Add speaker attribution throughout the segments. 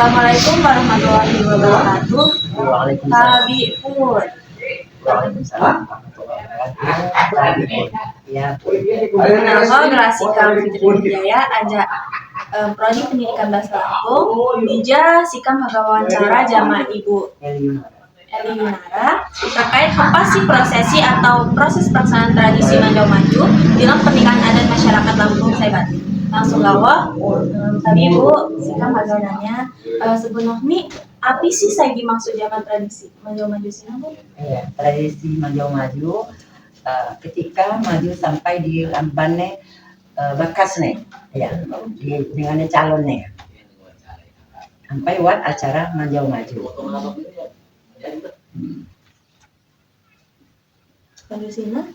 Speaker 1: Assalamualaikum warahmatullahi wabarakatuh.
Speaker 2: Waalaikumsalam.
Speaker 1: Kak Pur.
Speaker 2: Waalaikumsalam. Ya,
Speaker 1: Nama Gerasi Kam Fitri Wijaya ajak prodi pendidikan bahasa Lampung Dija Sikam Hagawawancara Jama Ibu Eli Yunara terkait apa sih prosesi atau proses pelaksanaan tradisi Manjau Maju dalam pernikahan adat masyarakat Lampung Saibati. Langsung gawah tadi Ibu Sikam Hagawananya sebenarnya apa sih saya dimaksud zaman tradisi Manjau Maju sih Bu?
Speaker 2: Iya, tradisi Manjau Maju ketika maju sampai di Lampane bakas nih, ya, dengan calon nih, sampai buat acara Manjau Maju.
Speaker 1: Tradisinya?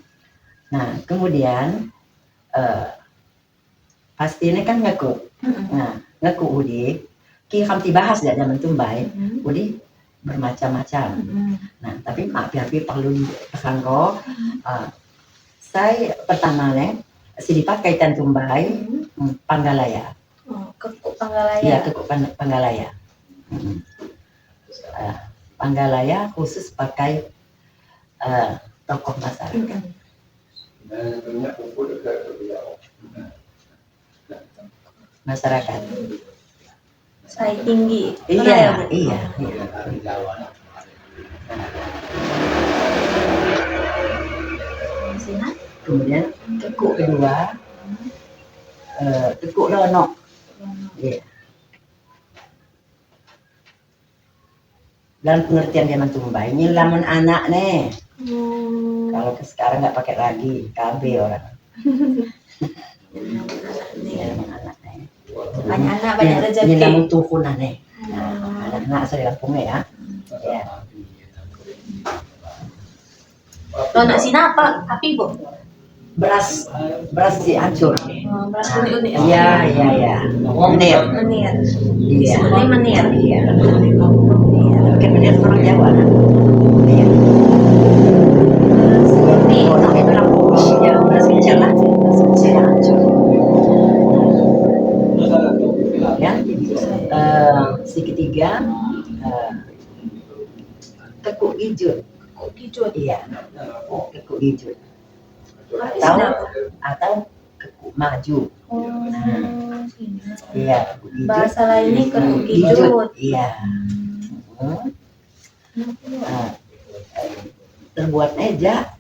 Speaker 2: Nah, kemudian pasti ini kan ngaku, nah ngaku udi, kita kan dibahas ya zaman tumbai, udi bermacam-macam. Nah, tapi maaf-maaf perlu ditekan kok. Saya pertama nih, sidipat kaitan tumbai, Panggalaya.
Speaker 1: Oh, Kekuk Panggalaya.
Speaker 2: Iya, Kekuk Panggalaya. Panggalaya khusus pakai tokoh masyarakat. Masyarakat.
Speaker 1: Saya tinggi.
Speaker 2: Iya. Kemudian tekuk kedua, tekuk lonok. Iya. Dalam pengertian zaman tumbai, ini lamun anak nih. Kalau sekarang nggak pakai lagi, KB orang. Anak nih.
Speaker 1: Anak banyak rezeki.
Speaker 2: Ini lamun tuhunan nih. Anak-anak asal Lampung ya. Ya.
Speaker 1: Lonak sina apa? Api Bu?
Speaker 2: Beras si hancur.
Speaker 1: Beras kuning.
Speaker 2: Iya. Menir. Iya.
Speaker 1: Sebutnya menir.
Speaker 2: Iya. Mungkin menir orang Jawa. Iya.
Speaker 1: Ini.
Speaker 2: Orang itu Lampung. Ya, beras kecil lah. Beras kecil yang hancur. Ya. Si ketiga, tekuk hijau. Iya. Tekuk hijau. Atau kekuk maju. Iya,
Speaker 1: bahasa lainnya kekuk hijau.
Speaker 2: Iya. Terbuat meja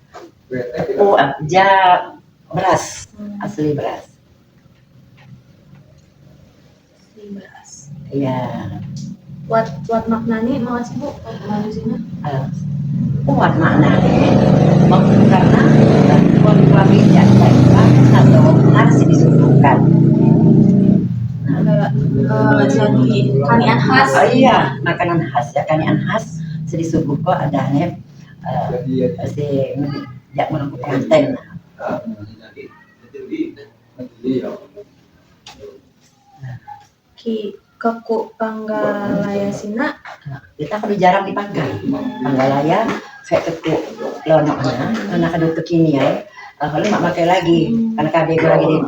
Speaker 2: beras, asli beras. Iya.
Speaker 1: Buat maknanya mau sih Bu? Maju sini.
Speaker 2: Kuat maknanya karena dua meja atau nasi disuguhkan.
Speaker 1: Jadi kanian khas.
Speaker 2: Oh iya, makanan khas ya, kanian khas disuguh kok adanya si jak menunggu pengantin.
Speaker 1: Kekuk Panggalaya sina
Speaker 2: kita kan jarang dipakai. Panggalaya kayak kekuk lonoknya karena kadang kekinian kalau mak pakai lagi karena KB gue lagi di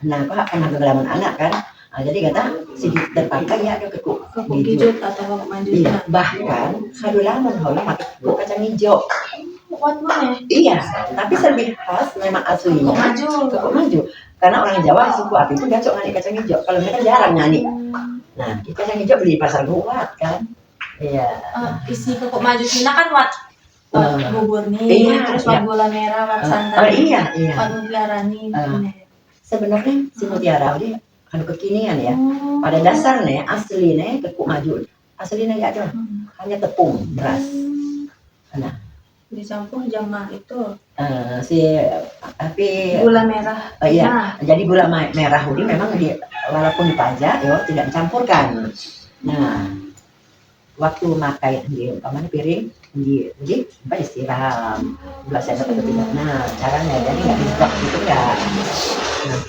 Speaker 2: nah kok pernah kegelaman anak kan jadi kata si terpakai ya ada kekuk
Speaker 1: hijau atau kekuk maju.
Speaker 2: Iya, bahkan kalau lama pakai kekuk kacang hijau.
Speaker 1: Kuat mana?
Speaker 2: Iya, tapi lebih khas memang aslinya kekuk maju karena orang Jawa suku api itu gacok nyanyi kacang hijau kalau mereka jarang nyanyi. Nah, kacang hijau beli di pasar buat kan. Iya.
Speaker 1: Isi kekuk maju sina kan bubur nih, terus gula merah, santan.
Speaker 2: Iya.
Speaker 1: Mutiara nih.
Speaker 2: Sebenarnya si mutiara dia kan kekinian ya. Pada dasarnya aslinya kekuk maju. Aslinya enggak ada. Hanya tepung beras. Nah,
Speaker 1: dicampur jama itu
Speaker 2: tapi
Speaker 1: gula merah.
Speaker 2: Iya. Jadi gula merah ini memang walaupun dipajak ya tidak dicampurkan. Nah, waktu makai di umpamanya piring jadi sampai disiram gula sendok atau tidak. Nah, caranya jadi nggak dijebak gitu nggak. Nah.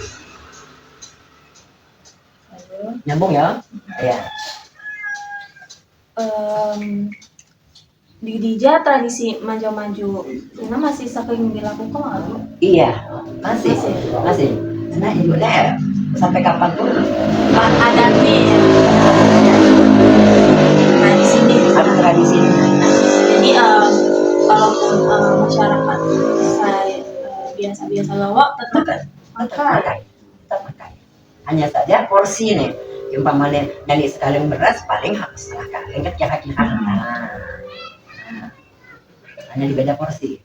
Speaker 2: Nyambung ya? Iya.
Speaker 1: Di Dija tradisi Manjau Maju ini masih sering dilakukan nggak?
Speaker 2: Iya, masih. Nah, ibu deh sampai kapan pun
Speaker 1: ada nih.
Speaker 2: tetap makan. Hanya saja porsi nih, umpamanya dari sekaleng beras paling setengah kaleng kan kira-kira. Hanya di beda porsi.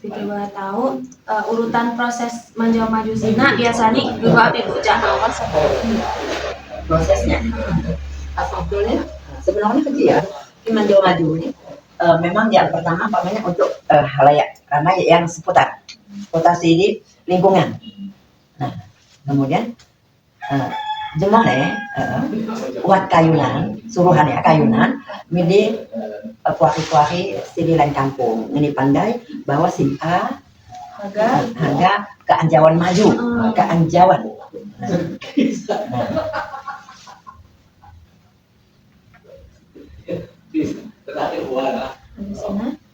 Speaker 1: Kita tahu urutan proses maju sina biasanya juga ibu cak awal
Speaker 2: Prosesnya. Sebetulnya sebenarnya kecil ya. Di maju ini memang yang pertama pamannya untuk halayak ramai yang seputar sini lingkungan. Nah, kemudian jemah buat kayunan, suruhan ya kayunan, midi kuaki-kuaki sini lain kampung. Ini pandai bahwa si A harga keanjauan maju, keanjauan.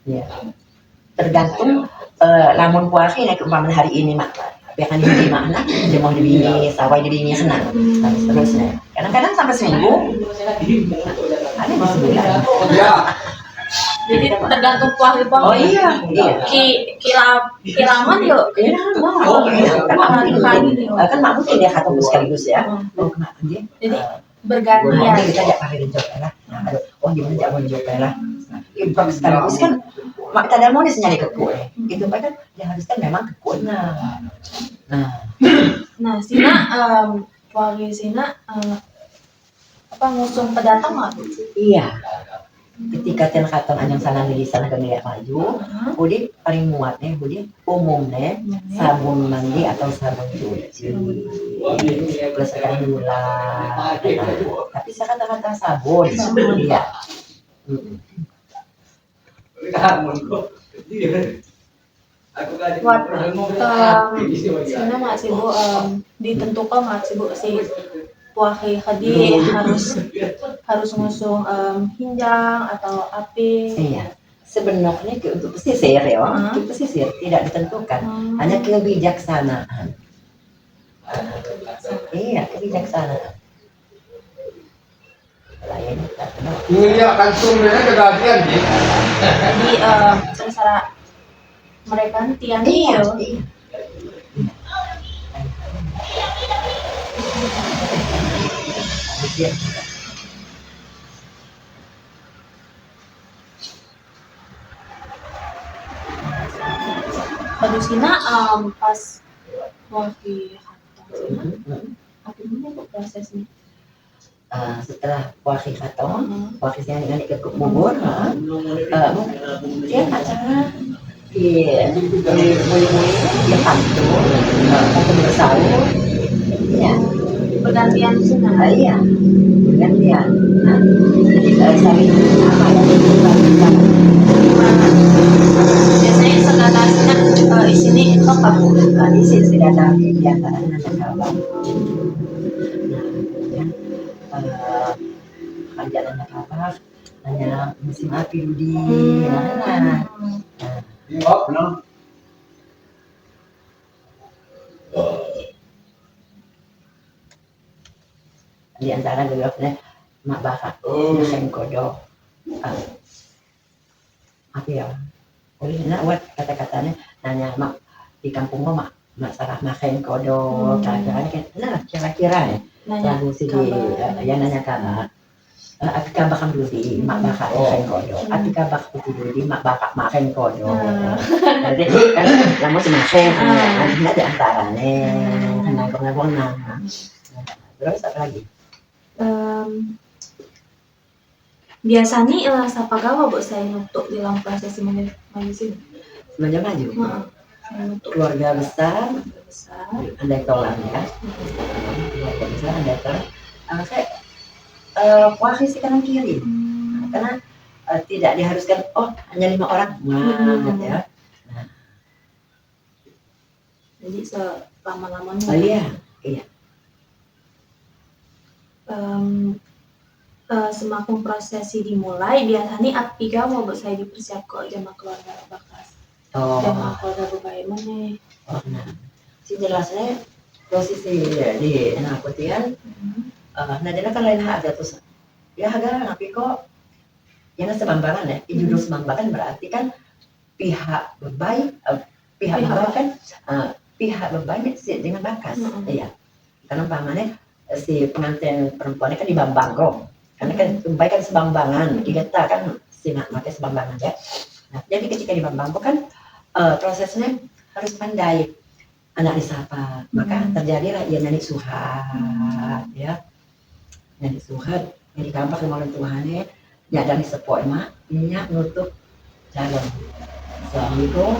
Speaker 2: Ya. Tergantung lamun puasi naik umpamanya hari ini mak akan di mana dia mau di sawah di bini senang terusnya kadang-kadang sampai seminggu ada di sebulan
Speaker 1: jadi tergantung puasi kilaman yuk
Speaker 2: kan mak mungkin dia kata sekaligus ya
Speaker 1: jadi bergantian
Speaker 2: kita tidak pakai di jok lah oh gimana tidak mau di jok lah sekaligus kan mak tak ada mau nyari kekut itu kan diharuskan memang kekut
Speaker 1: nah sina wali sina ngusung pendatang nggak?
Speaker 2: Iya ketika ten katon anjang sana di sana ke nilai maju budi paling muat nih budi umum nih sabun mandi atau sabun cuci plus sekarang gula tapi saya kata-kata sabun iya
Speaker 1: sina nggak sih bu ditentukan nggak sih bu si puahi kadi harus ngusung hinjang atau api?
Speaker 2: Iya sebenarnya untuk pesisir ya untuk pesisir tidak ditentukan hanya kebijaksanaan iya kebijaksanaan lain
Speaker 3: iya kan sumbernya kebagian nih
Speaker 1: jadi terserah mereka tiang
Speaker 2: iya
Speaker 1: baru sina pas waktu apa ini prosesnya
Speaker 2: setelah wakil katong wakilnya dengan ikut bubur mungkin acara di mulai di pantun atau bersahur ya
Speaker 1: bergantian sina
Speaker 2: iya bergantian jadi saling
Speaker 1: biasanya segala sina di sini itu apa bu?
Speaker 2: di sini sudah ada kegiatan anak kawan kerjaan anak kawan hanya musim api di
Speaker 3: iya benar
Speaker 2: di antara gelapnya mak bakat sen kodok apa ya oleh nak buat kata-katanya nanya mak di kampung mak salah makan kodok kira-kira kan nah kira-kira ya lagu sih yang nanya kakak Atika bakal dulu di mak bakat makan kodok Atika bakal dulu di mak bakat makan kodok jadi kan kamu sih makan ada di antaranya nangkong terus apa lagi
Speaker 1: biasanya siapa gawa bu saya untuk dalam proses maju sini
Speaker 2: maju keluarga besar ada tolak ya keluarga besar ada tolak saya posisi kanan kiri karena tidak diharuskan hanya 5 orang ya
Speaker 1: jadi selama-lamanya
Speaker 2: iya
Speaker 1: semakin prosesi dimulai biasanya api mau buat saya dipersiapkan jamaah keluarga bakas jamaah keluarga bagaimana
Speaker 2: si jelasnya posisi di nakutian nadina kan lain harga terus ya harga tapi kok yang semambangan ya judul semambangan berarti kan pihak bebai pihak
Speaker 1: Pihak
Speaker 2: bebai kan pihak bebai dengan bakas. Iya. Karena umpamanya si pengantin perempuannya kan di Bambang kok. Karena kan bebai kan sebambangan, kita kan si nak pakai sebambangan ya. Nah, jadi ketika di Bambang kan prosesnya harus pandai anak disapa, maka terjadilah ia nyanyi suhat ya. Nyanyi suhat, yang dikampak sama orang tuanya, ya dari sepoi mak, ininya nutup jalan. Assalamualaikum,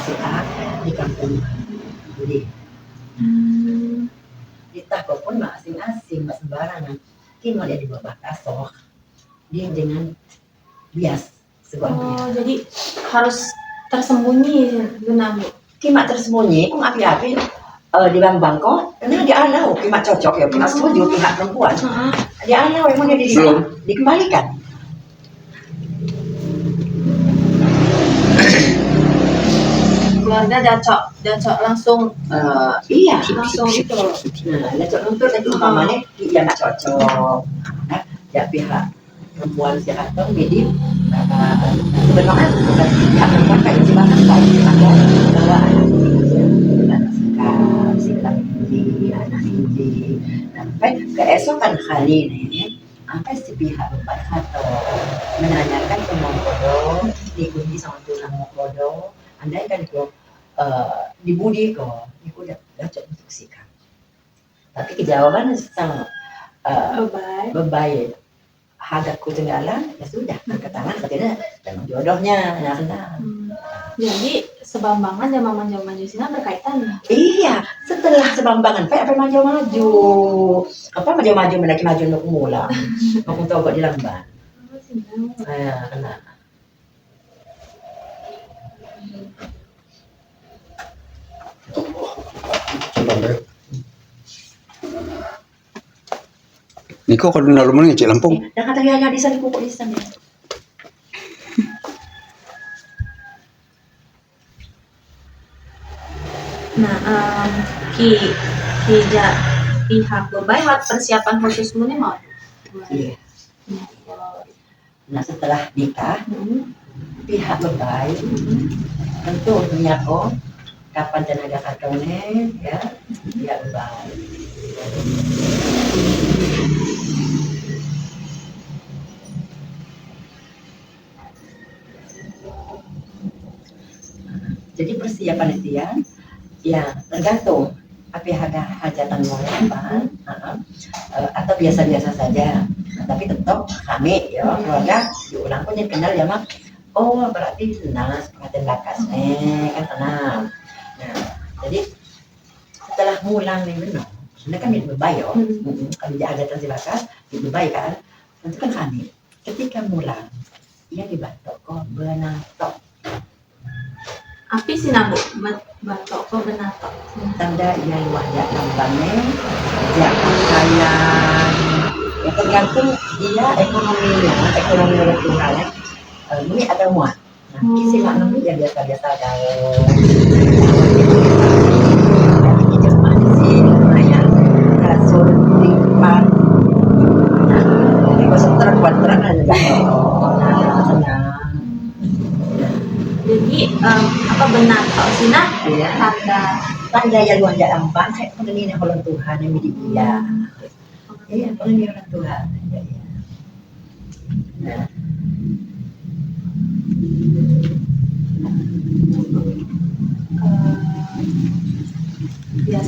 Speaker 2: si A di kampung. Jadi, ditah pun mak asing-asing, mak sembarangan. Kini dia di bawah kasok, dia dengan bias, sebuah bias.
Speaker 1: Jadi harus tersembunyi guna Bu.
Speaker 2: Kimak tersembunyi, kok api-api di Bambang kok, karena dia anau, kimak cocok ya, kimak setuju pihak perempuan. Dia anau emang dia dikembalikan.
Speaker 1: Keluarga dacok langsung
Speaker 2: Iya
Speaker 1: langsung itu.
Speaker 2: Nah, dacok nuntut itu umpamanya dia nggak cocok. Nah, ya pihak perempuan siapa tahu jadi sebenarnya bukan pihak perempuan kayak si batas baik atau bahwa anak sikap anak ini sampai keesokan hari nih apa si pihak bapak atau menanyakan ke Mongkodo diikuti sama tulang Mongkodo andai kan itu dibudi kok itu udah cocok untuk sikap tapi kejawaban sang bebai hadapku tenggalan ya sudah berketangan katanya memang jodohnya ya kenal.
Speaker 1: Jadi sebambangan zaman Jusina berkaitan.
Speaker 2: Iya setelah sebambangan apa maju apa maju mendaki maju untuk mula mau tahu kok di lamban kenal.
Speaker 3: Niko kalau nak rumah ni Cik Lampung.
Speaker 2: Dah kata ya di sana pokok di sana.
Speaker 1: Nah, pihak bebai buat persiapan khususmu nih mau.
Speaker 2: Iya. Nah setelah nikah pihak bebai tentu menyako kapan tenaga kakaknya ya pihak bebai. Jadi persiapan itu ya tergantung apa hajatan mau apa atau biasa-biasa saja. Tapi tetap kami ya keluarga diulang pun yang kenal ya mak. Oh berarti nanas pengantin bakas kan tenang. Nah jadi setelah mulang nih benar. Ini kan di bebai ya. Kalau dia hajatan si bakas di bebai kan. Tentu kan kami ketika mulang ia dibatok kok benatok.
Speaker 1: Api sih nabu batok kok benatok.
Speaker 2: Tanda ia wajah tambangnya dia pakaian ya tergantung dia ekonomi orang tuanya ini ada muat nah kisi maknanya ya biasa-biasa kalau kita masih lumayan kasur lipat nah ini kosong terkuat-terang aja senang.
Speaker 1: Jadi apa benatok sih nah
Speaker 2: tanda yang luar ambang kayak pengen orang Tuhan yang milik dia. Iya, pengen orang Tuhan. Nah.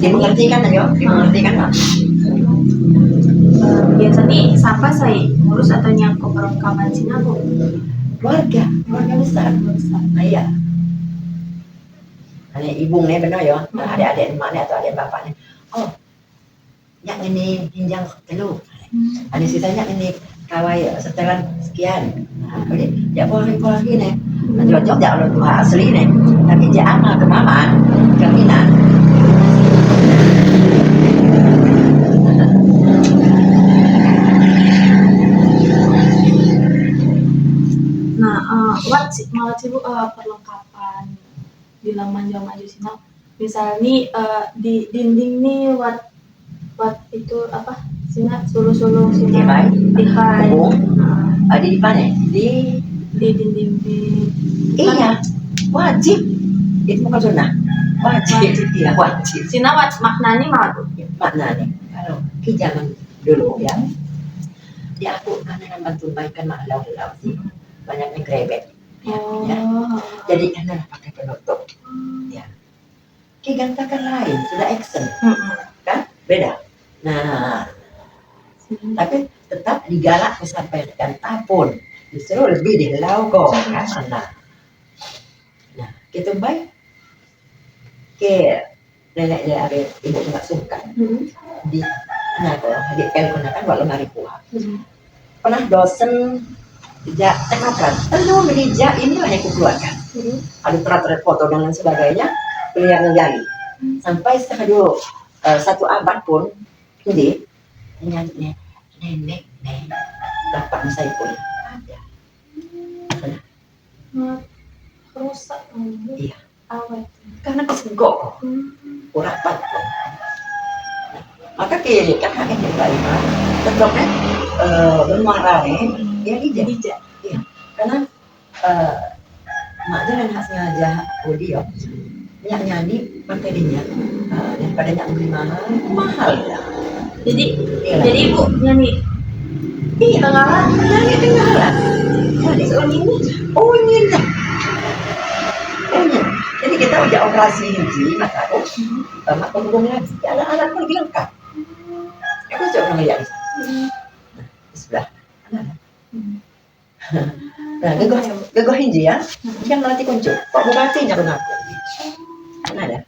Speaker 2: Dimengerti kan ayo? Dimengerti kan Pak?
Speaker 1: Biasa nih siapa saya ngurus atau nyangkut perlengkapan sih nabu?
Speaker 2: Keluarga besar. Iya. Hanya ibu nih benar ya, adik-adik emaknya atau adik bapaknya. Oh, yang ini hinjang telur. Ada sisanya ini kawai setelan sekian. Nah, boleh dia boleh nih. Cocok ya orang tua asli nih. Tapi dia amal ke mama, keminan.
Speaker 1: Nah, malah sih perlengkapan di laman maju sini. Misalnya di dinding nih buat itu apa sini sulu-sulu sini tikai
Speaker 2: di mana di
Speaker 1: dinding di
Speaker 2: iya Wajib. Itu bukan sunnah. Wajib. Iya, wajib.
Speaker 1: Sina maknanya mah tuh.
Speaker 2: Maknanya kalau di zaman dulu ya, dia aku karena bantu baikkan maklau sih. Banyaknya grebek. Ya. Jadi karena pakai penutup. Ya. Ki gantakan lain sudah action. Kan? Beda. Nah, tapi tetap digalak sampai dengan tahun justru lebih dilau kok kan. Nah gitu baik ke nenek dia ada ibu nggak suka di nah kalau di gunakan walau mari kuah pernah dosen tidak temakan lu meja ini hanya kukeluarkan ada teratur foto dan lain sebagainya beliau ngegali sampai setelah satu abad pun jadi nyanyi nenek bapak saya pun ada
Speaker 1: Rusak.
Speaker 2: Iya.
Speaker 1: Awet.
Speaker 2: Karena kesegok rapat maka kiri kan hanya terima tetapnya bermuarane ya dijak iya karena mak jangan hak sengaja audio nyanyi materinya daripada nyanyi mahal ya.
Speaker 1: Jadi
Speaker 2: Iya.
Speaker 1: jadi ibu nyanyi
Speaker 2: Iya, nyanyi tenggalan. Jadi ini, oh ini. Jadi kita udah operasi hiji, maka aku mak penghubung lagi. Anak-anak pun lebih lengkap. Aku coba ngeliat di sebelah anak. Nah, gegoh hiji ya. Kan melatih kuncup. Kok bupati nyakun aku. Kan ada.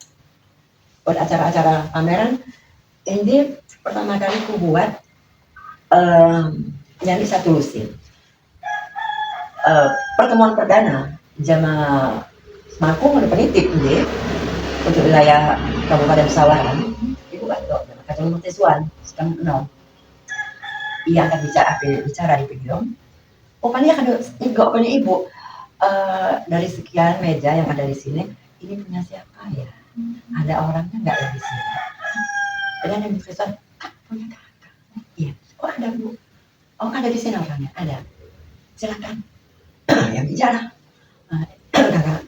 Speaker 2: Buat acara-acara pameran, ini pertama kali aku buat nyanyi satu lusin. Pertemuan perdana Jamaah Semakung ada penitip nih untuk wilayah Kabupaten Sawaran. Ibu Batok, Kacang Murtisuan, sekarang kenal. Ia akan bicara di podium. Oh, paling akan punya ibu dari sekian meja yang ada di sini. Ini punya siapa ya? Ada orangnya nggak ya di sini? Dan yang Murtisuan, punya kakak. Iya. Oh ada bu. Oh ada di sini orangnya. Ada. Silakan. Yang bicara. Kakak,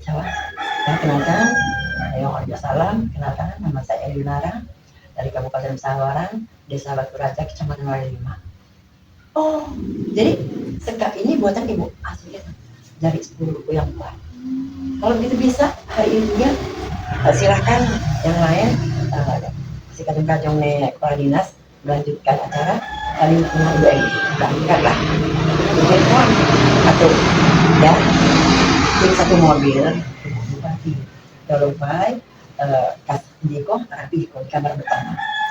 Speaker 2: Jawa. Dan kenalkan, ayo salam. Kenalkan, nama saya Elinara dari Kabupaten Sawaran, Desa Batu Raja, Kecamatan Wali 5. Oh, jadi sekap ini buatan ibu asli dari 10 buku yang kuat. Kalau begitu bisa hari ini ya, silahkan yang lain si kajong-kajong kepala dinas melanjutkan acara kali mengambil ini berangkatlah telepon atau ya jadi satu mobil bupati kalau baik kasih Jeko rapi di kamar depan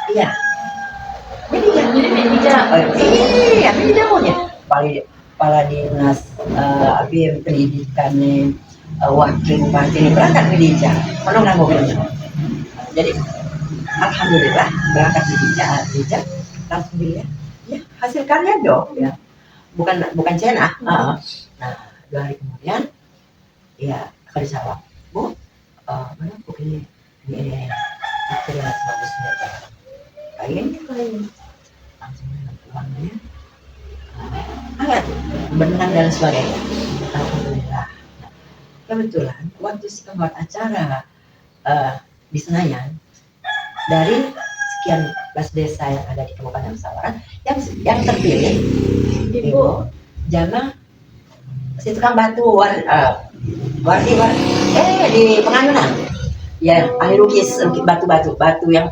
Speaker 2: iya jadi iya media punya kepala dinas pendidikan wakil bupati ini berangkat media menolong mobilnya jadi alhamdulillah berangkat media langsung dilihat ya hasil karya dong ya bukan cena nah 2 hari kemudian ya kalau jawab bu mana buku ini akhirnya bagusnya kain langsung uangnya hangat benang dan sebagainya alhamdulillah kebetulan waktu si pembuat acara di Senayan dari sekian 11 desa yang ada di Kabupaten Sawaran yang terpilih ibu Jamaah si tukang batu di Pengayunan ya ahli lukis batu yang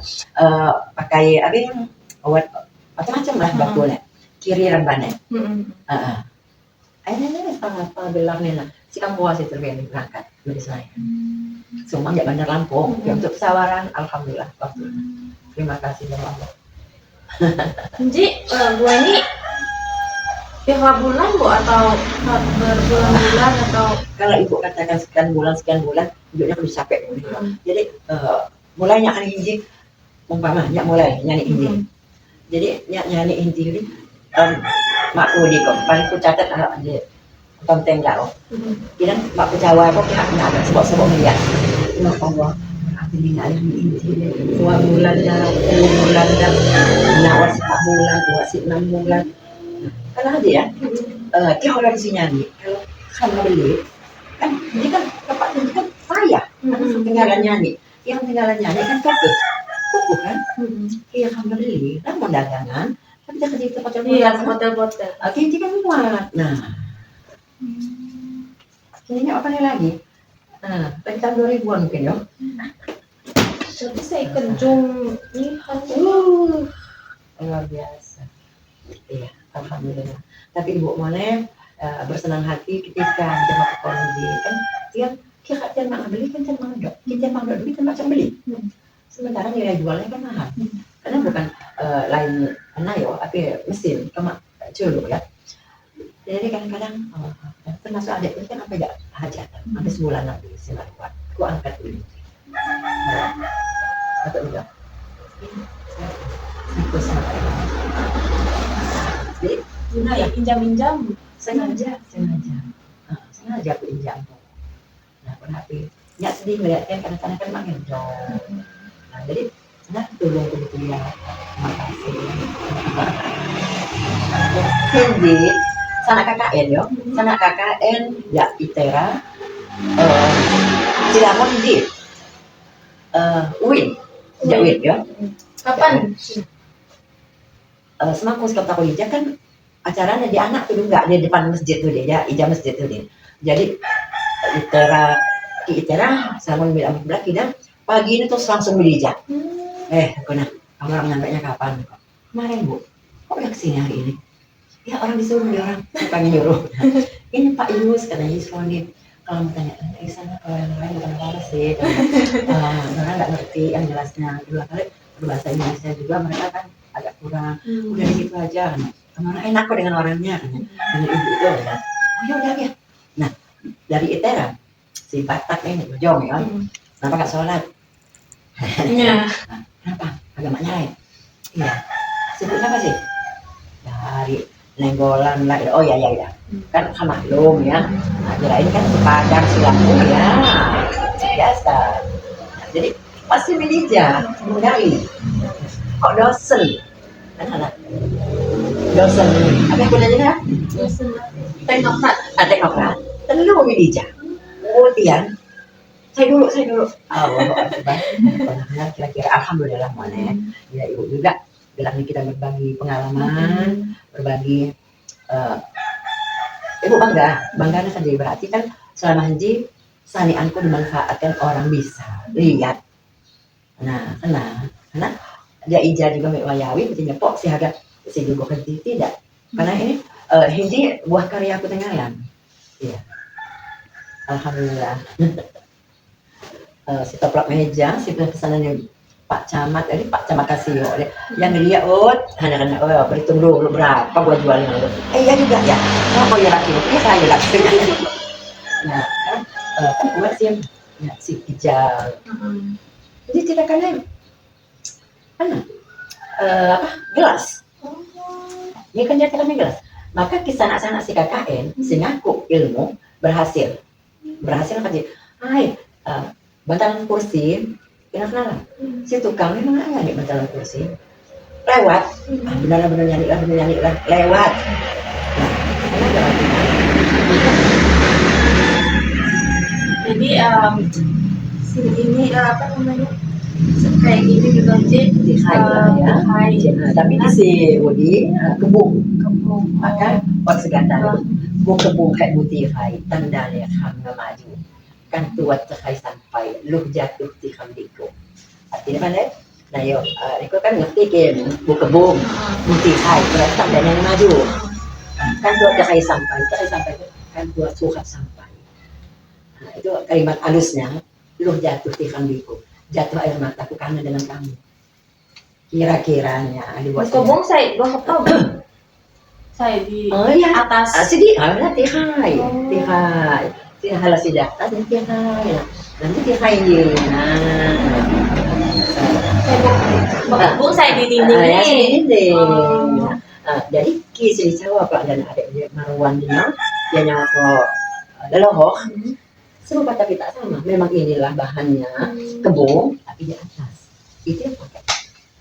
Speaker 2: pakai apa yang macam-macam lah batunya kiri rambane ini apa bilangnya si kampung si terpilih berangkat dari saya semua ya Bandar Lampung ya untuk Sawaran alhamdulillah waktu terima kasih ya Allah.
Speaker 1: Jadi gue ini tiap bulan bu atau berbulan-bulan atau
Speaker 2: kalau ibu katakan sekian bulan hidupnya udah capek jadi mulainya kan hiji umpamanya mulai nyanyi hiji jadi nyanyi hiji ini makku di kok paling ku catat di konten kau dan makku Jawa kok pihak ada sebab-sebab dia ya Allah ini ayah ini 2 bulan dah 10 bulan dah nawar 4 bulan 6 bulan kan aja ya dia orang di sini kalau beli kan Jadi kan Bapak ini kan saya yang tinggalan nyanyi. Yang tinggalan nyanyi kan Bapak. Buku kan? Iya kan beli. Kan mau dagangan. Tapi dia kerja di tempat
Speaker 1: Iya, hotel-hotel.
Speaker 2: Kinci kan muat. Nah, ini apa nih lagi? Nah, tahun 2000-an mungkin ya.
Speaker 1: Tapi saya kenjung nih
Speaker 2: Luar biasa. Iya, alhamdulillah. Tapi Ibu Mone bersenang hati ketika jemaah teknologi kan dia kita jangan beli kan jangan mandok. Kita mandok duit kan macam beli. Sementara nilai jualnya kan mahal. Karena bukan lain nayo, tapi mesin cuma culu ya. Jadi kadang-kadang termasuk adik itu kan apa ya hajatan, sampai sebulan nanti silat kuat. Ku angkat dulu. Atau enggak? Itu sama. Jadi
Speaker 1: ya pinjam-pinjam
Speaker 2: sengaja aku injam. Nah, berarti nggak sedih melihatnya kadang-kadang kan makin dong. Nah, jadi nah tolong begitu ya. Makasih. Hindi sana KKN yo, sana KKN ya Itera. Cilamon di Win, ya Win ya.
Speaker 1: kapan?
Speaker 2: Semaku sekolah kuliah kan acaranya di anak tuh enggak di depan masjid tuh dia, ya ijazah masjid tuh dia. Jadi Itera sama bilang belah kita pagi ini terus langsung beli ijazah. Kena orang nyampainya kapan? Kemarin Bu, kok udah kesini hari ini? Ya orang disuruh dia orang pengen nyuruh. Ini Pak Yus katanya Yusron nih. Kalau mau tanya di sana kalau yang lain bukan apa sih, karena nggak ngerti yang jelasnya. Dua kali berbahasa Indonesia juga mereka kan agak kurang. Udah di situ aja. Kemana enak kok dengan orangnya, dengan ibu itu ya. Oh ya udah ya. Nah dari Itera si Batak ini Jong ya, kenapa nggak sholat?
Speaker 1: Iya.
Speaker 2: Kenapa? Agamanya lain. Iya. Sebutnya apa sih? Dari Nenggolan lah. Oh ya. Kan maklum ya. Nah, kirain kan Padang Silampung ya. Biasa. Nah, jadi pasti milija menggali. Kok dosen? Anak-anak. Dosen. Apa gunanya?
Speaker 1: Teknokrat.
Speaker 2: Teknokrat. Telu milija. Kemudian saya dulu. Allah Akbar. Kira-kira alhamdulillah mana ya ibu juga bilang kita berbagi pengalaman, berbagi ibu bangga kan jadi berarti kan selama haji sanianku dimanfaatkan orang bisa lihat. Nah, karena dia ijazah juga mewayawi punya pok si harga si juga kerja tidak. Karena ini haji buah karya aku tenggelam. Iya. Alhamdulillah. Si toplak meja, si pesanannya Pak Camat, Pak Camat Kasio, yang dia anak-anak, berhitung dulu berapa gua jualnya lu. Iya juga ya, mau ya laki, ya saya laki. Nah, kan gua sih, ya, si Kijal. Jadi ceritakannya, gelas. Ini kan ceritakannya gelas. Maka kisah anak-anak si KKN, si ngaku ilmu berhasil apa sih? Hai, bantalan kursi, kenal si tukang memang ada di bantalan kursi lewat, benar-benar nyanyi lah lewat.
Speaker 1: Jadi ini apa namanya? Kayak gini juga sih
Speaker 2: tapi di si Udi kebun maka pas segala kebun kayak putih hai tandanya kamu maju kan tuat sekali sampai lu jatuh di kamdiku. Artinya mana? Nah yo, itu kan ngerti kan kebun putih hai terus tandanya maju. Kan tuat sekali sampai kan tuat suka sampai. Nah, itu kalimat halusnya lu jatuh di kamdiku. Jatuh air mataku karena dengan kamu. Kira-kiranya dibuat
Speaker 1: kebun saya gua tahu. Saya di atas.
Speaker 2: Sidi, tihai. Tihala si data dan tihai. Nanti tihai dia.
Speaker 1: Kebun saya di dinding.
Speaker 2: Jadi kisah jawab Pak dan adik dia Marwan dia nyawa kok lelohok. Semua kata kita sama. Memang inilah bahannya kebun tapi di atas. Itu yang pakai.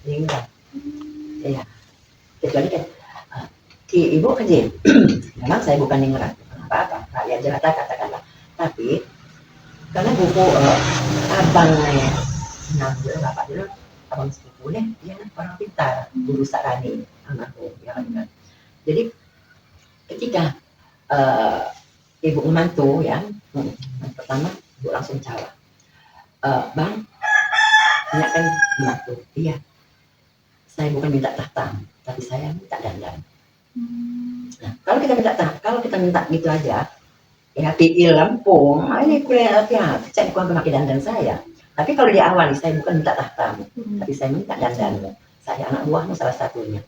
Speaker 2: Tinggal. Ya. Kecuali kan Ibu kerja. Memang saya bukan yang ngerat apa-apa. Rakyat jelata katakanlah. Tapi karena buku abang nih enam bulan bapak dulu abang sepupu nih dia orang pintar guru Sarani almarhum ya kan. Jadi ketika ibu membantu ya pertama ibu langsung jawab bang ini kan membantu iya saya bukan minta tahta tapi saya minta dandan. Nah kalau kita minta gitu aja ya PI Lampung, ini kuliah hati-hati, saya bukan pakai dandan saya. Tapi kalau di awal saya bukan minta tahtamu, tapi saya minta dandanmu. Saya anak buahmu salah satunya.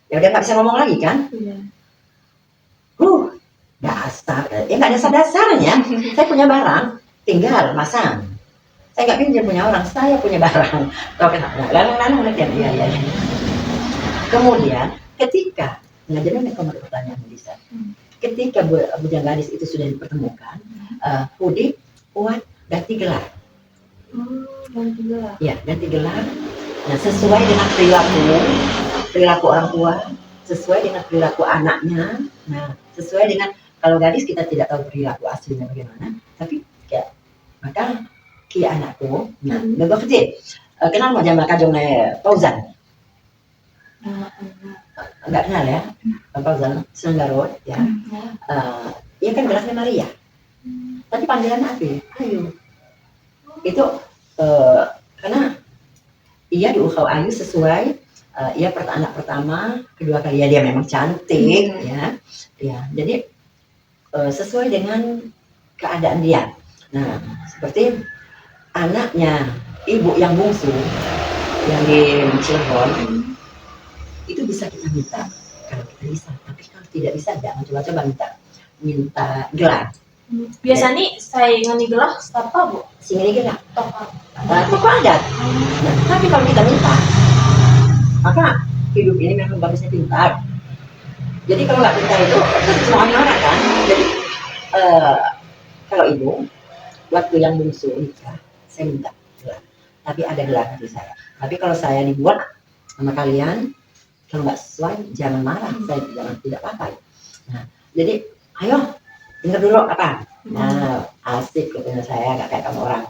Speaker 2: Ya udah nggak bisa ngomong lagi kan?
Speaker 1: Iya.
Speaker 2: Dasar, ya nggak dasar-dasarnya. Saya punya barang, tinggal masang. Saya nggak pinjam punya orang, saya punya barang. Kau kenapa? Lalu iya. Kemudian ketika ngajarin kamu ada pertanyaan Lisa. Ketika bujang gadis itu sudah dipertemukan, Hudi buat ganti gelar.
Speaker 1: Ganti gelar.
Speaker 2: Ya, ganti gelar. Nah, sesuai dengan perilaku orang tua, sesuai dengan perilaku anaknya. Nah, sesuai dengan kalau gadis kita tidak tahu perilaku aslinya bagaimana, tapi ya maka ki anakku, nah, lebih kecil. Kenal mau jambal kajong Fauzan? Enggak kenal ya, Fauzan Sengarot ya. Ia kan gelasnya Maria, tapi panggilan apa? Ayu. Itu karena ia diukau Ayu sesuai ia anak pertama, kedua kali ya dia memang cantik ya. Jadi sesuai dengan keadaan dia. Nah seperti anaknya ibu yang bungsu yang di Cirebon itu bisa kita minta kalau kita bisa, tapi kalau tidak bisa jangan coba-coba minta gelar.
Speaker 1: Biasa nih saya ngani gelar apa bu?
Speaker 2: Sini gelar
Speaker 1: Toko.
Speaker 2: toko adat. Nah, tapi kalau kita minta maka hidup ini memang bagusnya pintar. Jadi kalau nggak pintar itu semua orang kan. Jadi kalau ibu waktu yang bungsu nikah saya minta gelar, tapi ada gelar di saya. Tapi kalau saya dibuat sama kalian kalau nggak sesuai jangan marah, saya jangan tidak pakai. Nah jadi ayo dengar dulu apa. Nah asik katanya saya nggak kayak kamu orang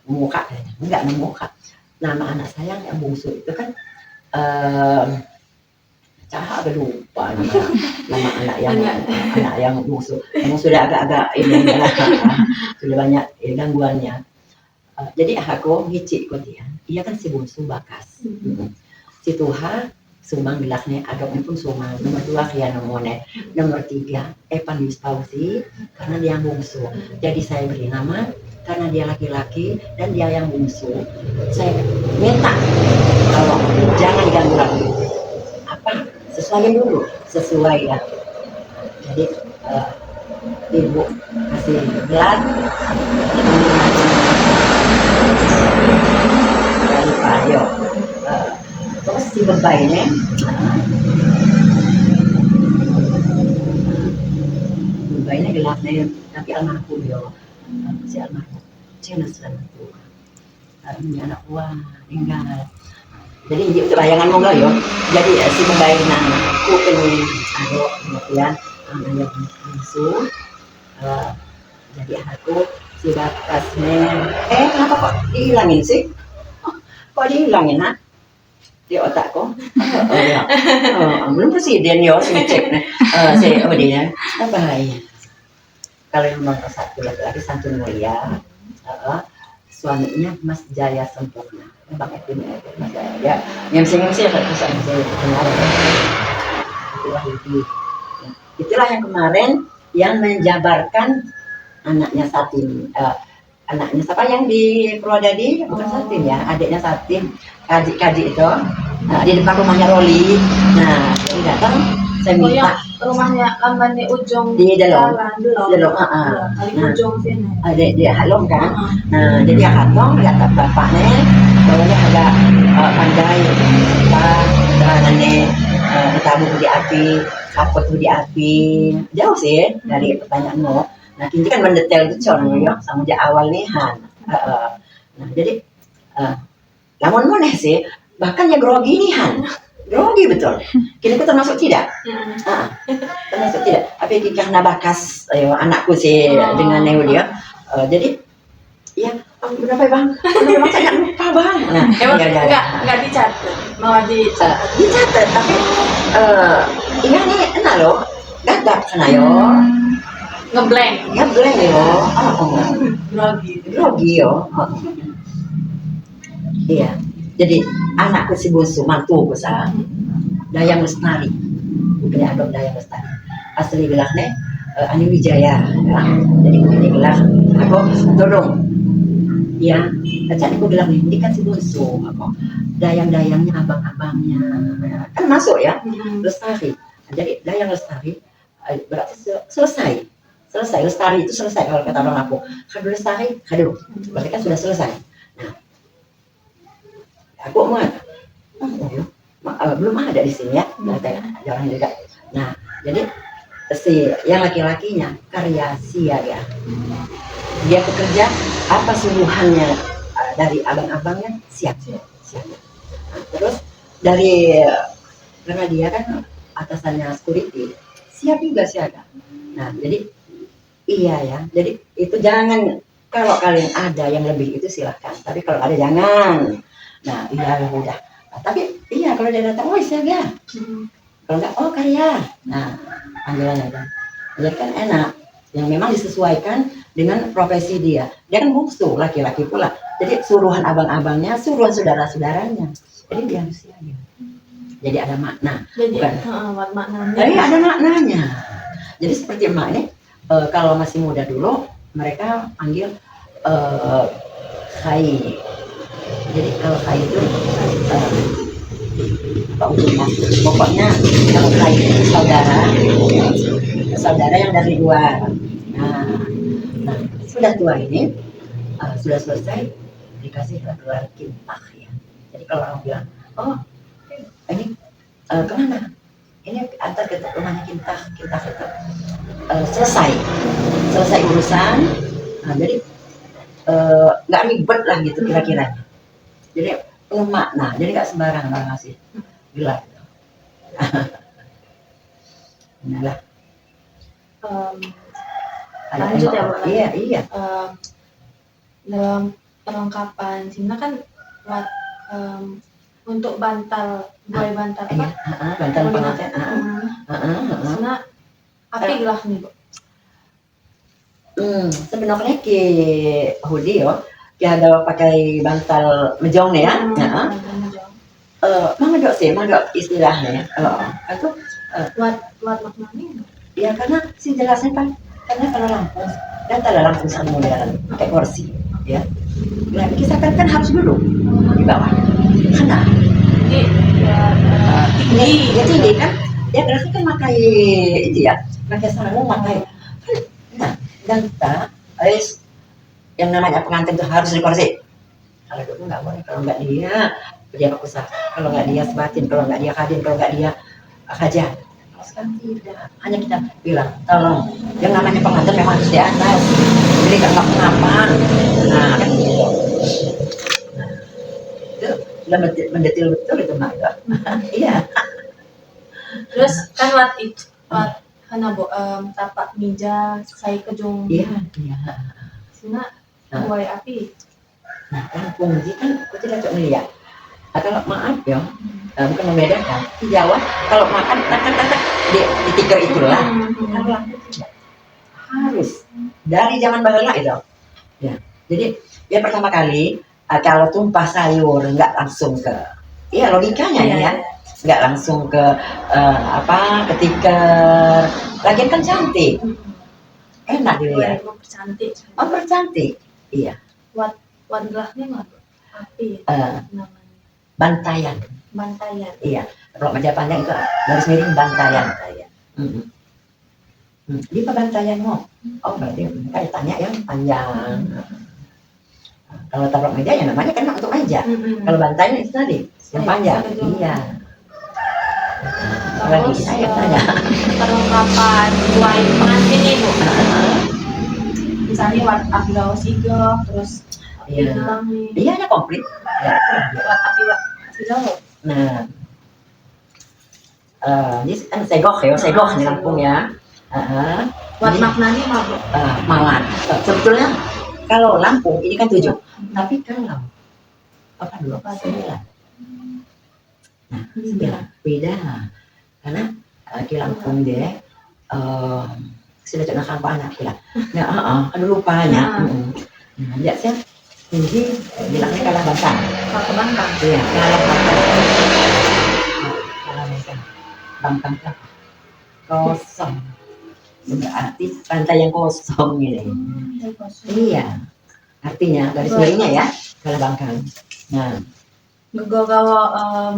Speaker 2: muka enggak muka. Nama anak saya yang bungsu itu kan Caha agak lupa nama anak yang bungsu. Yang sudah agak-agak ini sudah banyak gangguannya. Jadi aku ngicik kok dia. Iya kan si bungsu bakas. Si Tuhan Sumang gelasnya agaknya pun sumang. Nomor 2 Kian Nomone. Nomor 3 Evan Yustausi karena dia yang bungsu. Jadi saya beri nama karena dia laki-laki dan dia yang bungsu. Saya minta kalau jangan ganggu lagi. Apa? Sesuai dulu. Sesuai ya. Jadi ibu kasih gelar dari Pak Yo. Terus si bebainnya gelasnya tapi almarhum yo si almarhum cina selalu ini anak gua tinggal jadi untuk bayangan mau nggak yo jadi si pembainan kuping aduk kemudian anaknya bungsu jadi aku si bakasnya kenapa kok dihilangin sih kok dihilangin ha di otakku belum presiden yo sih cek saya dia apa ya kalau yang nomor 1 laki-laki santun mulia suaminya Mas Jaya Sempurna Bang Edwin Mas Jaya yang singgung sih kalau saya kenal itulah yang kemarin yang menjabarkan anaknya Satin anaknya siapa yang di Purwodadi bukan Satin ya adiknya Satin kaji itu di depan rumahnya Roli nah dia datang saya minta
Speaker 1: rumahnya lambannya ujung
Speaker 2: di dalam
Speaker 1: kali ujung sini
Speaker 2: dia halong kan nah jadi halong lihat bapaknya bapaknya agak pandai terangannya tabu di api kapot di api jauh sih dari pertanyaanmu nah kini kan mendetail itu ya sama di awal nih nah jadi lamun moneh sih bahkan ya grogi nih grogi betul kini itu termasuk tidak termasuk tidak tapi karena bakas anakku sih dengan neo dia jadi Iya, berapa ya bang? Berapa bang? Saya lupa bang. Nah,
Speaker 1: Emang
Speaker 2: ya, ya, ya.
Speaker 1: nggak dicatat, malah dicatat.
Speaker 2: Dicatat tapi iya nih enak loh, gagap sana yo,
Speaker 1: Ngeblank.
Speaker 2: ngeblank yo,
Speaker 1: Grogi.
Speaker 2: grogi yo. Iya, jadi anakku si bungsu mantuku sa Dayang Lestari, bukannya adop Dayang Lestari. Asli gelahnya Ani Wijaya, ya. Jadi ini gelah aku tolong. Ya, aja aku bilang ini kan si bungsu, apa dayang-dayangnya abang-abangnya kan masuk ya Lestari. Jadi dayang Lestari berarti selesai Lestari itu selesai kalau kata orang aku. Kado Lestari, kado berarti kan sudah selesai. Nah, aku mau belum ada di sini ya, jarang juga. Nah, jadi si yang laki-lakinya karya sia ya. Dia bekerja apa suruhannya dari abang-abangnya siap. Nah, terus dari karena dia kan atasannya security siap juga siaga. Nah jadi iya ya, jadi itu jangan, kalau kalian ada yang lebih itu silahkan, tapi kalau ada jangan. Nah iya udah, nah, tapi iya kalau dia datang oh siaga, kalau enggak oh karya. Nah panggilannya kan jadi kan enak, yang memang disesuaikan dengan profesi dia. Dia kan bungsu laki-laki pula, jadi suruhan abang-abangnya, suruhan saudara-saudaranya, jadi dia harus siaga. Jadi ada makna,
Speaker 1: Jadi
Speaker 2: bukan?
Speaker 1: maknanya.
Speaker 2: Jadi ada maknanya. Jadi seperti emak ini, kalau masih muda dulu mereka panggil khai. Jadi kalau khai itu apa ujungnya? Pokoknya kalau khai itu saudara yang dari luar. Nah sudah tua ini sudah selesai dikasih gelar kintah ya. Jadi kalau orang bilang, oh ini kemana? Ini antar ke rumahnya kintah itu selesai urusan. Nah, jadi nggak ribet lah gitu kira-kira. Jadi penuh makna, jadi nggak sembarang orang ngasih gelar. Inilah.
Speaker 1: Lanjut ya Bu.
Speaker 2: Iya.
Speaker 1: Dalam perlengkapan Cina kan buat untuk bantal, buai bantal apa?
Speaker 2: Bantal pengantin.
Speaker 1: Cina api gelah nih Bu.
Speaker 2: Sebenarnya ke hoodie yo, kita ada pakai bantal mejong nih ya. Mang ada istilahnya. Itu
Speaker 1: Buat maknanya.
Speaker 2: ya karena si jelasnya kan, karena kalau Lampung dan Lampung sangat modern pakai kursi ya. Nah kita kan harus duduk di bawah, karena tinggi kan, dia berarti kan pakai itu ya, pakai sarung, pakai nah dan tak yang namanya pengantin itu harus di kursi. Kalau dulu nggak boleh, kalau nggak dia pakusa, kalau nggak dia sebatin, kalau nggak dia kadin, kalau nggak dia hajat. Sekarang tidak, hanya kita bilang tolong yang namanya pengantin memang harus di atas, jadi nggak kenapa. Nah kan gitu. Nah, itu sudah mendetil betul itu mak. Iya.
Speaker 1: Terus kan hanabu tapak meja saya kejung.
Speaker 2: Iya.
Speaker 1: Cina buai api.
Speaker 2: Nah Lampung ini kan kita tidak melihat. Kalau maaf ya, bukan membedakan. Di Jawa kalau makan di tikar itulah. Kalau Lampung tidak. Harus dari zaman bahula itu. Ya. Jadi yang pertama kali kalau tumpah sayur nggak langsung ke, iya logikanya ya, nggak langsung ke ke tikar. Lagian kan cantik, enak dilihat. Mempercantik, iya.
Speaker 1: Buat gelahnya nggak api namanya.
Speaker 2: Bantayan. Iya. Kalau meja panjang itu garis miring bantayan. Di bantayan mau. Oh berarti kayak tanya yang panjang. Kalau taruh meja ya namanya kan untuk meja. Kalau bantayan itu tadi yang panjang. Iya.
Speaker 1: Terus perlengkapan buai pengantin nih Bu. Misalnya api gaus igo, terus api gelang nih.
Speaker 2: Iya ya komplit. Ya.
Speaker 1: Api gaus.
Speaker 2: Nah, ini kan segok di Lampung ya.
Speaker 1: Buat maknanya mah Bu.
Speaker 2: Mawar. Sebetulnya kalau Lampung ini kan 7. Tapi kalau apa dulu? 9. Nah, 9 beda karena di Lampung dia sudah cek nakal anak kita. Nah, aduh lupanya. Nah, dia sih ini bilangnya kalah bangkang.
Speaker 1: Kalau ke Bangkang.
Speaker 2: Iya, kalah bangkang. Kalah bangkang. Bangkang apa? Kosong. Berarti pantai yang kosong ini. Iya. Artinya garis miringnya ya, kalah bangkang. Nah,
Speaker 1: Gawa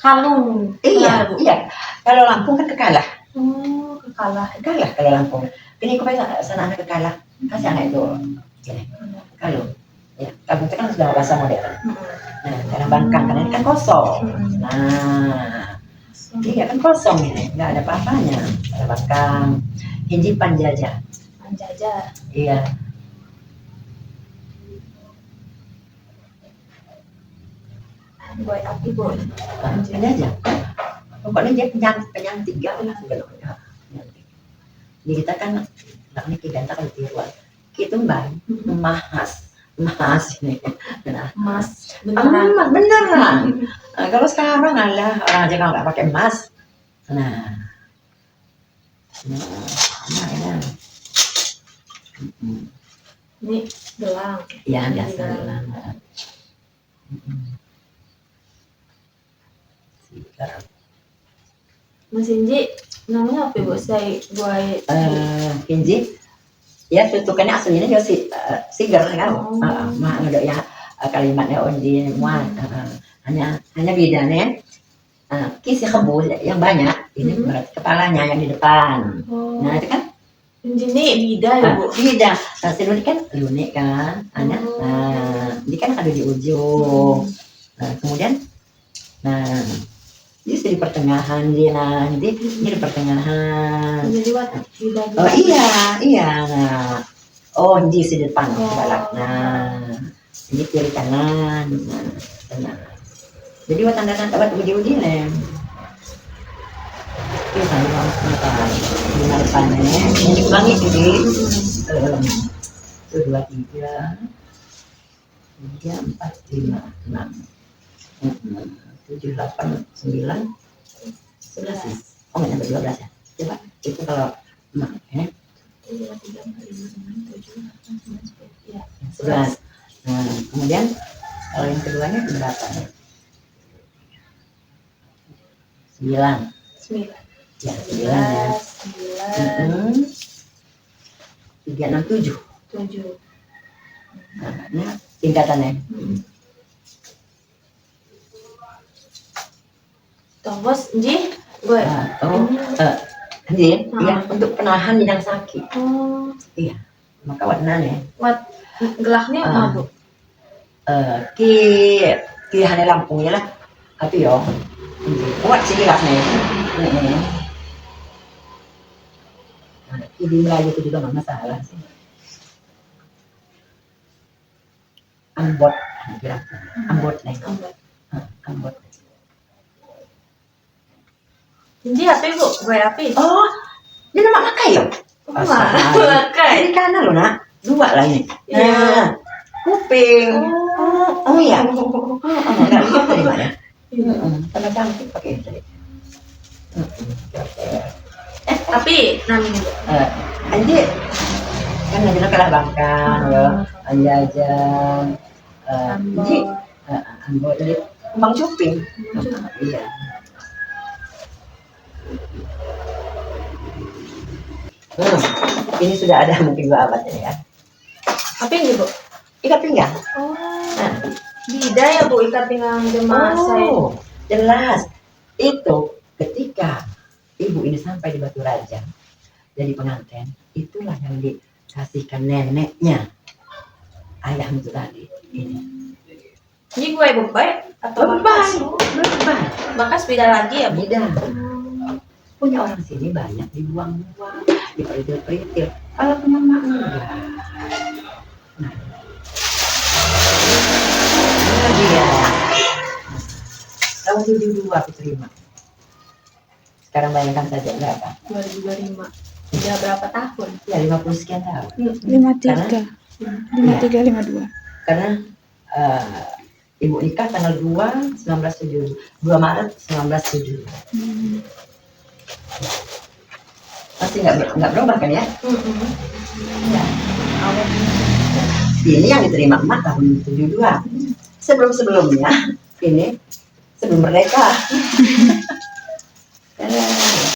Speaker 1: kalung.
Speaker 2: iya, iya. Kalau Lampung kan kekalah.
Speaker 1: Oh, kekalah.
Speaker 2: Kekalah kalau Lampung. Ini kok sana anak kekalah. Kasih anak itu. Gini. Kalau ya, kamu itu kan sudah bahasa modern. Nah, karena bangkang karena ini kan kosong. Nah, iya kan kosong ini, nggak ada apa-apanya. Ada bangkang, hiji panjajah.
Speaker 1: Penjajah.
Speaker 2: Iya.
Speaker 1: Buat api bu.
Speaker 2: Panjajah. Pokoknya dia penyang 3 lah sebenarnya. Jadi kita kan, ini kita kalau tiruan. Kita mahas ini. Nah,
Speaker 1: Emas. Beneran.
Speaker 2: emas beneran. Nah, kalau sekarang alah orang aja kalau nggak pakai emas. Nah, ya.
Speaker 1: Ini gelang.
Speaker 2: Ya biasa lah.
Speaker 1: Mas Inji, namanya apa bu? Saya buat.
Speaker 2: Kinji, ya tutukannya aslinya juga siger kan.
Speaker 1: Oh.
Speaker 2: Mah ada ya kalimatnya undi muat. Hanya bedanya kisi kebul yang banyak ini berarti kepalanya yang di depan.
Speaker 1: Oh.
Speaker 2: Nah itu kan
Speaker 1: Ini bida ya bu.
Speaker 2: beda. Nah ini kan lunik kan, hanya ini kan ada di ujung. Nah kemudian, nah ini di pertengahan dia nanti ini di pertengahan.
Speaker 1: Jadi buat bida.
Speaker 2: Oh iya. Nah, oh ini di depan balak. Nah, ini kiri kanan. Nah. Jadi buat tanda-tanda buat uji nih. Ini sama mata di depannya. Ini ulangi jadi 1, 2, 3, 4, 5, 6, 7, 8, 9, 11. Oh nggak sampai 12 ya. Coba itu kalau ini
Speaker 1: 2, 3, 4, 5, 6, 7, 8, 9, 10. Ya.
Speaker 2: 11. Nah, kemudian kalau yang keduanya berapa nih? 9.
Speaker 1: 9.
Speaker 2: Ya, 9 ya. 3, 6, 7.
Speaker 1: 7.
Speaker 2: Nah, ini tingkatannya.
Speaker 1: Tunggus, Inji, gue.
Speaker 2: Jadi, ya untuk penahan bidang sakit.
Speaker 1: Oh.
Speaker 2: Iya. Maka warnanya.
Speaker 1: Buat gelaknya apa bu?
Speaker 2: Ki hanya Lampung ya lah. Tapi yo, kuat sih gelasnya. Di Melayu itu juga nggak masalah sih. Ambot, ambot nih. Ambot.
Speaker 1: Inji api bu, gue api.
Speaker 2: Oh, dia nama makai loh.
Speaker 1: Makai.
Speaker 2: Ini kanan loh nak, 2 lah ini.
Speaker 1: Iya.
Speaker 2: Nah, kuping. Oh iya. Nggak lihat dari mana? Tanda cantik pakai ini.
Speaker 1: Tapi namanya bu.
Speaker 2: Anjir, kan nanti kalah bangkang ya, anjajan, anjir, ambot ini kembang cuping. Iya. Ini sudah ada mungkin 2 abad ini ya.
Speaker 1: Apa ini bu?
Speaker 2: Ikat pinggang.
Speaker 1: Oh. Bida ya bu ikat pinggang jemaah saya.
Speaker 2: Jelas. Itu ketika ibu ini sampai di Batu Raja jadi pengantin, itulah yang dikasihkan neneknya ayah itu tadi.
Speaker 1: Ini gue bebay atau
Speaker 2: Bekas.
Speaker 1: Bakas beda lagi ya bu?
Speaker 2: Beda. Punya orang sini banyak dibuang-buang, diperitil-peritil. Kalau punya mak enggak. Nah, ini dia. Tahun 72 aku terima. Sekarang bayangkan saja berapa?
Speaker 1: 2025. Udah berapa tahun?
Speaker 2: Ya 50 sekian tahun.
Speaker 4: 53. 5352.
Speaker 2: Karena ibu nikah tanggal 2 Maret 1970. Masih nggak berubah kan ya? Ya. Ini yang diterima emak tahun 72. Sebelumnya ini sebelum merdeka.